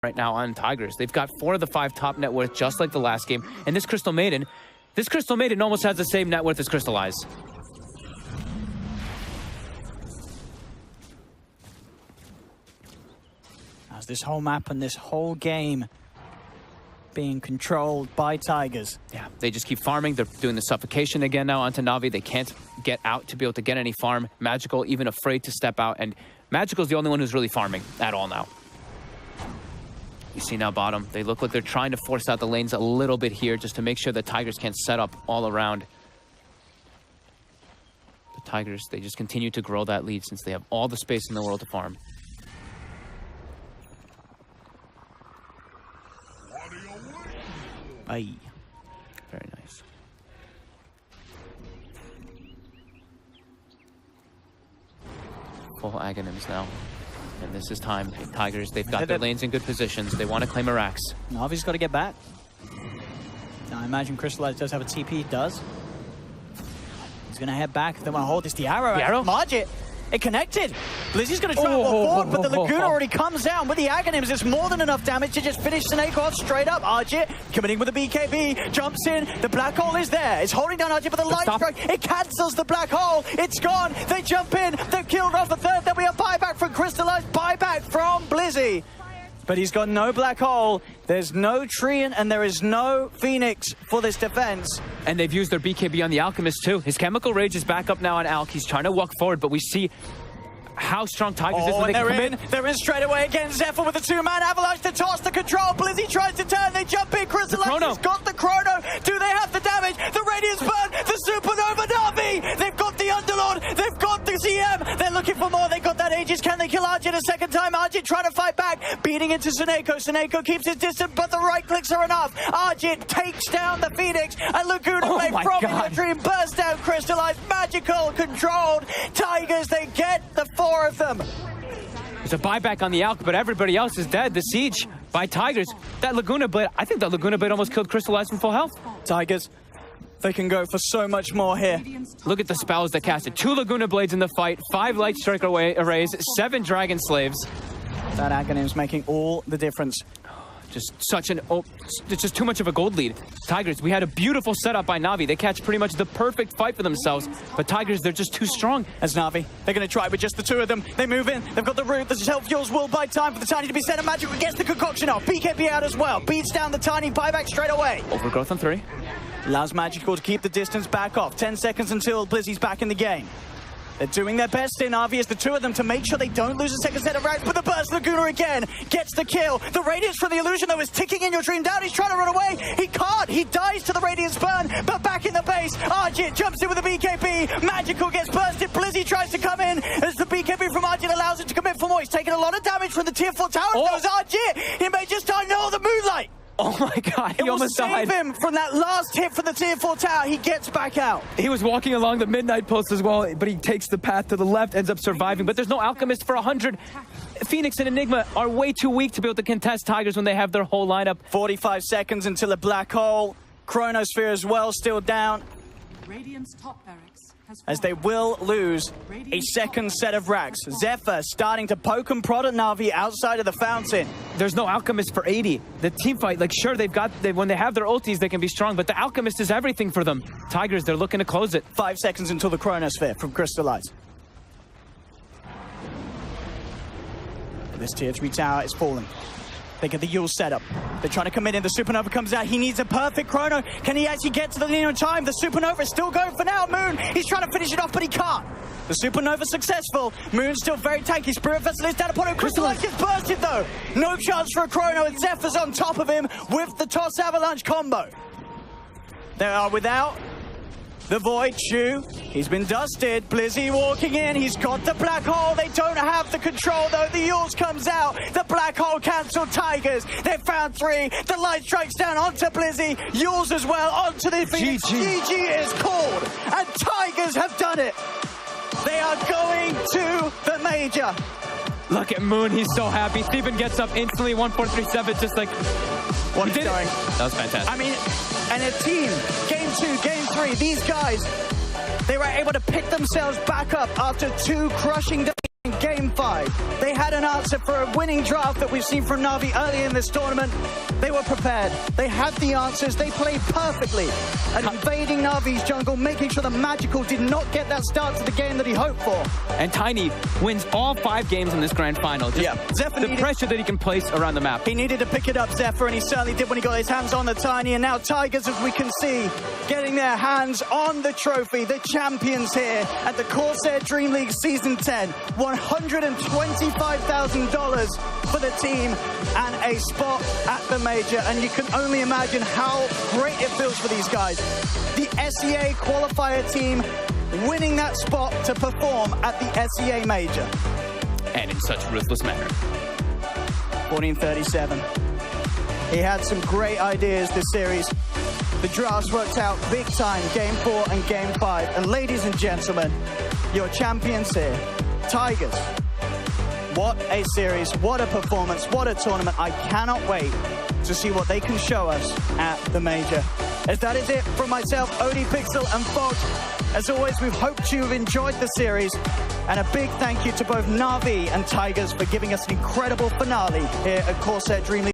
right now on Tigers. They've got 4 of the 5 top net worth, just like the last game. And this Crystal Maiden almost has the same net worth as Crystallize. As this whole map and this whole game being controlled by Tigers. Yeah, they just keep farming. They're doing the suffocation again now onto Na'Vi. They can't get out to be able to get any farm. Magical even afraid to step out, and Magical's the only one who's really farming at all now. You see now bottom, they look like they're trying to force out the lanes a little bit here just to make sure the Tigers can't set up all around. The Tigers, they just continue to grow that lead since they have all the space in the world to farm. Aye. Very nice. Full Aghanims now. And this is time. Tigers, they've got their lanes in good positions. They want to claim a Rax. Na'Vi's got to get back. Now, I imagine Crystallize does have a TP. He does. He's going to head back. They want to hold this. The arrow. The arrow? Ahjit. It connected. Blizzy's going to try and walk forward, but the Laguna already comes down with the Aghanims. It's more than enough damage to just finish Snake off straight up. Ahjit coming in with a BKB, jumps in. The black hole is there. It's holding down Ahjit, but the light strike, it cancels the black hole. It's gone. They jump in. They've killed off a third. Then we have buyback from Crystallize, buyback from Blizzy. But he's got no black hole, there's no Treant, and there is no Phoenix for this defense. And they've used their BKB on the Alchemist too. His Chemical Rage is back up now on Alk. He's trying to walk forward, but we see how strong Tigers is when they come in. They're in straight away again. Xepher with a 2-man avalanche to toss the control. Blizzy tries to turn, they jump in. Crystallize has got the chrono. Do they have the damage? The Radiance Burn, the Supernova Na'Vi. They've got the Underlord, they've got the CM. They're looking for more. They got that Aegis. Can they kill Ahjit a second time? Ahjit trying to fight back, beating into Suneko. Suneko keeps his distance, but the right clicks are enough. Ahjit takes down the Phoenix, and Laguna from InYourDream bursts down Crystallize. Magical, controlled. Tigers, they get the 4 of them. There's a buyback on the Alk, but everybody else is dead. The siege by Tigers. That Laguna Blade, I think that Laguna Blade almost killed Crystallize from full health. Tigers, they can go for so much more here. Look at the spells that casted. 2 Laguna Blades in the fight, 5 Light Strike arrays, 7 Dragon Slaves. That Aghanim's making all the difference. Just such an... it's just too much of a gold lead. Tigers, we had a beautiful setup by Na'Vi. They catch pretty much the perfect fight for themselves. But Tigers, they're just too strong. As Na'Vi, they're going to try with just the 2 of them. They move in. They've got the root. The self-fuels will buy time for the Tiny to be sent. And Magical gets the concoction off. BKB out as well. Beats down the Tiny. Buyback straight away. Overgrowth on 3. Allows Magical to keep the distance back off. 10 seconds until Blizzy's back in the game. They're doing their best in Na'Vi as the 2 of them to make sure they don't lose a second set of rounds. But the burst Laguna again gets the kill. The Radiance from the Illusion though is ticking InYourDream down. He's trying to run away. He can't. He dies to the Radiance burn. But back in the base, Ahjit jumps in with a BKB. Magical gets bursted. Blizzy tries to come in as the BKB from Ahjit allows him to commit for more. He's taking a lot of damage from the tier 4 tower. That was Ahjit. He may just die. No, the Moonlight. Oh my god, he almost died. Save him from that last hit from the tier 4 tower. He gets back out. He was walking along the midnight post as well, but he takes the path to the left, ends up surviving. But there's no Alchemist for 100. Phoenix and Enigma are way too weak to be able to contest Tigers when they have their whole lineup. 45 seconds until a black hole. Chronosphere as well, still down. Radiant's top barracks as they will lose a second set of racks. Xepher starting to poke and prod at Na'Vi outside of the fountain. There's no Alchemist for 80. The team fight, like sure, when they have their ultis, they can be strong, but the Alchemist is everything for them. Tigers, they're looking to close it. 5 seconds until the Chronosphere from Crystallize. This tier 3 tower is falling. They get the Yule set up. They're trying to commit in. The Supernova comes out. He needs a perfect chrono. Can he actually get to the linear time? The Supernova is still going for now. Moon, he's trying to finish it off, but he can't. The Supernova successful. Moon's still very tanky. Spirit Vessel is down upon him. Crystallize gets bursted though. No chance for a chrono, and Xepher's on top of him with the Toss Avalanche combo. They are without the Void Shoe. He's been dusted. Blizzy walking in. He's got the black hole. They don't have the control though. The Yules comes out. The black hole cancelled Tigers. They found 3. The light strikes down onto Blizzy. Yules as well onto the Phoenix. GG is called. And Tigers have done it. They are going to the Major. Look at Moon. He's so happy. Steven gets up instantly. 1-4-3-7. Just like... what he's doing. That was fantastic. I mean, and a team, game 2, game 3, these guys, they were able to pick themselves back up after 2 crushing Game 5. They had an answer for a winning draft that we've seen from Na'Vi earlier in this tournament. They were prepared. They had the answers. They played perfectly at invading Na'Vi's jungle, making sure the Magical did not get that start to the game that he hoped for. And Tiny wins all 5 games in this grand final. Just Xepher the pressure that he can place around the map. He needed to pick it up, Xepher, and he certainly did when he got his hands on the Tiny. And now Tigers, as we can see, getting their hands on the trophy. The champions here at the Corsair Dream League Season 10. $125,000 for the team and a spot at the Major. And you can only imagine how great it feels for these guys. The SEA qualifier team winning that spot to perform at the SEA Major. And in such ruthless manner. 14-37. He had some great ideas this series. The drafts worked out big time, Game 4 and Game 5. And ladies and gentlemen, your champions here, Tigers. What a series, what a performance, what a tournament. I cannot wait to see what they can show us at the Major. As that is it from myself, Odie Pixel and Fog. As always, we've hoped you've enjoyed the series. And a big thank you to both Na'Vi and Tigers for giving us an incredible finale here at Corsair Dream League.